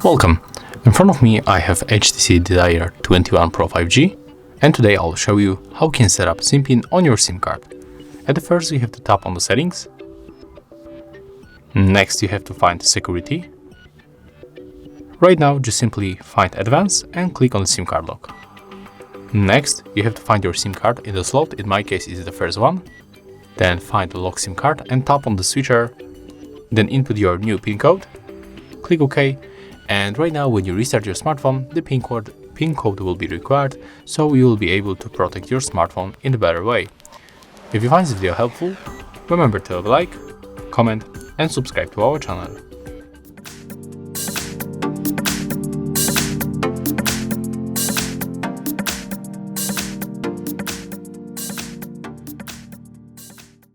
Welcome! In front of me I have HTC Desire 21 Pro 5G, and today I'll show you how you can set up SIM pin on your SIM card. At the first you have to tap on the settings. Next you have to find security. Right now just simply find advanced and click on the SIM card lock. Next you have to find your SIM card in the slot, in my case is the first one. Then find the lock SIM card and tap on the switcher. Then input your new PIN code. Click OK. And right now when you restart your smartphone, the PIN code will be required, so you will be able to protect your smartphone in a better way. If you find this video helpful, remember to leave a like, comment and subscribe to our channel.